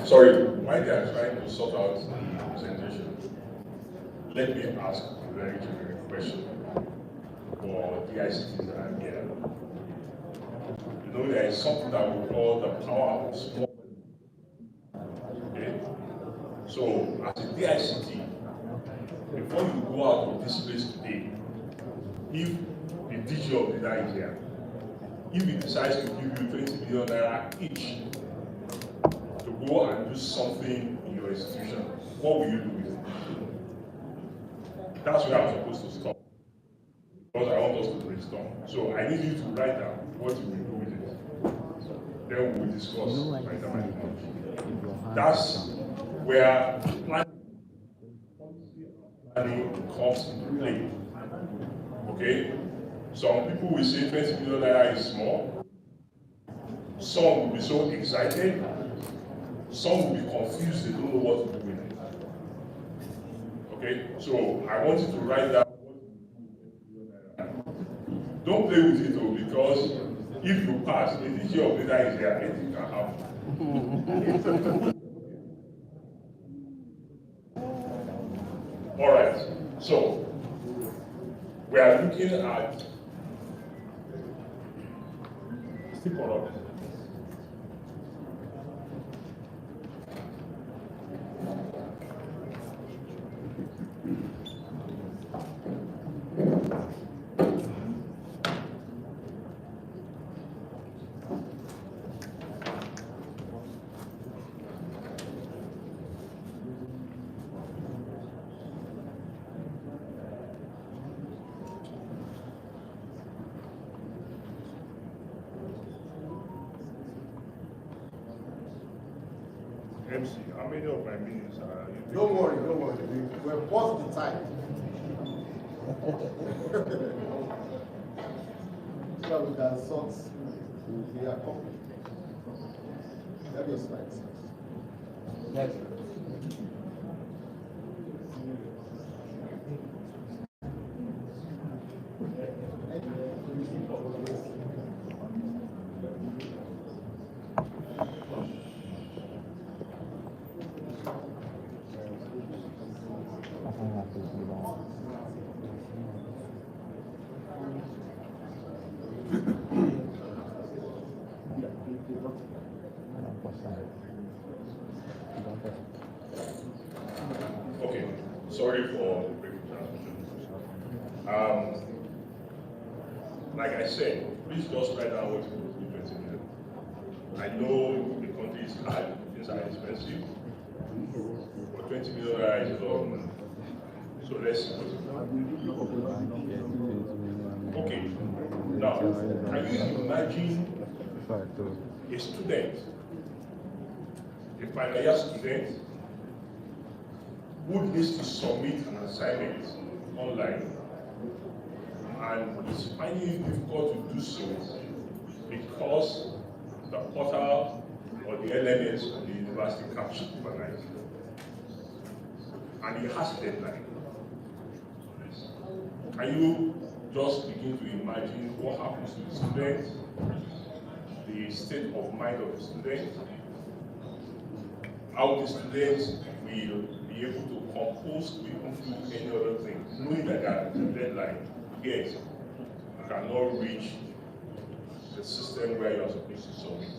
Sorry, while they are trying to sort out the presentation, let me ask a very generic question for the ICTs that are here. You know, there is something that we call the power of small. Okay? So, as a DICT, before you go out of this place today, if the DG of the night is here, if he decides to give you 20 million naira each to go and do something in your institution, what will you do with it? That's where I'm supposed to stop, because I want us to brainstorm. So I need you to write down what you will do with it. Then we will discuss right now. That's where planning comes into play. Okay? Some people will say 20 million naira is small. Some will be so excited. Some will be confused, they don't know what to do with it. Okay? So I want you to write down what you do with 20 million naira. Don't play with it though, because if you pass, the DG of data is here, anything can happen. All right, so we are looking at stick on up. MC, how many of my minutes are you? Don't worry. We're past the time. So we can sort the accomplishment. That is right. Yes. Okay, sorry for the brief transmission. Like I said, please just write down what you will do 20 million. I know the country is hard, things are expensive, but 20 million naira is a lot of money. So let's see what you do. Okay, now, can you imagine a student, a final year student, who needs to submit an assignment online, and is finding it difficult to do so because the portal or the elements of the university captured overnight, and he has a deadline. Can you just begin to imagine what happens to the student, the state of mind of the student, how the student will be able to compose to even do any other thing, knowing that there is a deadline, yet you cannot reach the system where you are supposed to submit.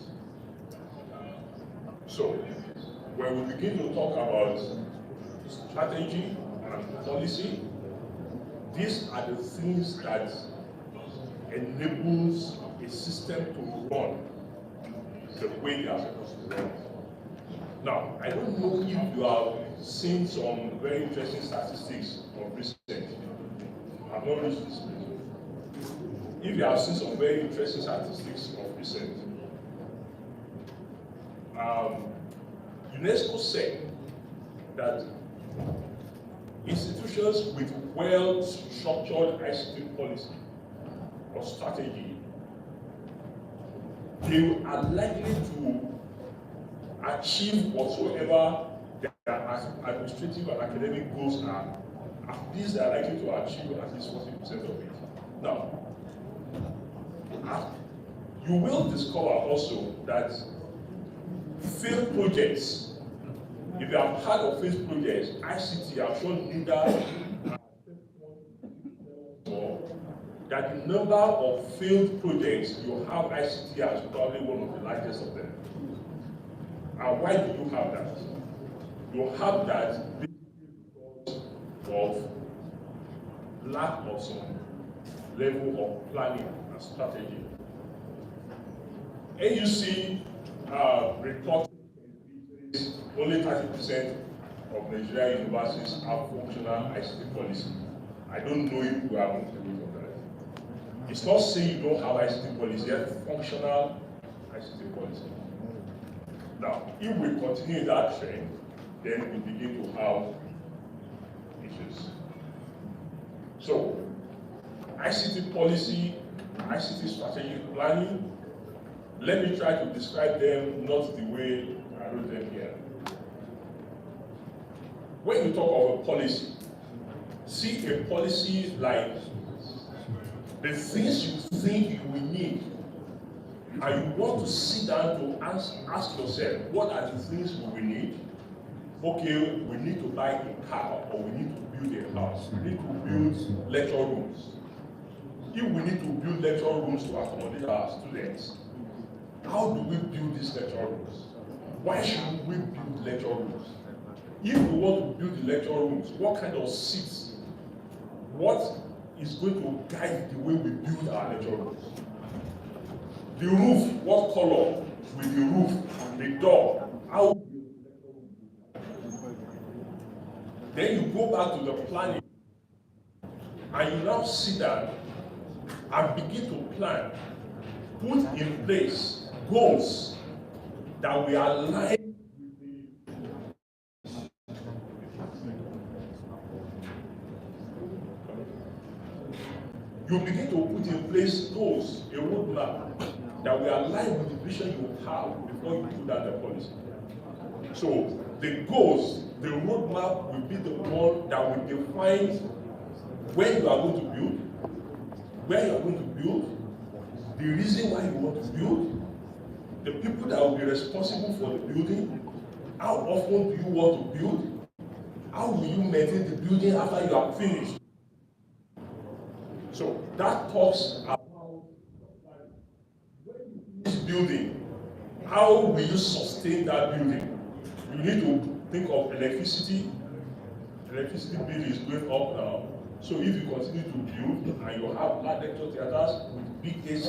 So, when we begin to talk about strategy and policy, these are the things that enables a system to run the way they are supposed to run. Now, I don't know if you have seen some very interesting statistics of recent. I've not reached this place. If you have seen some very interesting statistics of recent, UNESCO said that institutions with well-structured ICT policy or strategy they are likely to achieve whatsoever their administrative and academic goals are. At least they are likely to achieve at least 40% of it. Now, you will discover also that failed projects, if you have heard of failed projects, ICT, I'm sure neither that the number of failed projects you have ICT as probably one of the largest of them. And why do you have that? You have that because of lack of some level of planning and strategy. AUC report only 30% of Nigerian universities have functional ICT policy. I don't know if we are going to do of that. It's not saying you don't have ICT policy, you have functional ICT policy. Now, if we continue that trend, then we begin to have issues. So, ICT policy, ICT strategic planning, let me try to describe them not the way I wrote them here. When you talk of a policy, see a policy like the things you think you will need, and you want to sit down to ask yourself, what are the things we will need? Okay, we need to buy a car, or we need to build a house. We need to build lecture rooms. If we need to build lecture rooms to accommodate our students, how do we build these lecture rooms? Why should we build lecture rooms? If we want to build the lecture rooms, what kind of seats? What is going to guide the way we build our lecture rooms? The roof, what color will the roof, the door, how? Then you go back to the planning, and you now sit down and begin to plan, put in place goals that will align with the you begin to put in place goals, a roadmap that will align with the vision you have before you put down the policy. So the goals, the roadmap will be the one that will define when you are going to build, where you are going to build, the reason why you want to build, the people that will be responsible for the building, how often do you want to build, how will you maintain the building after you are finished. So that talks about this building, how will you sustain that building? You need to think of electricity. Electricity bill is going up now. So if you continue to build and you have large lecture theaters with big AC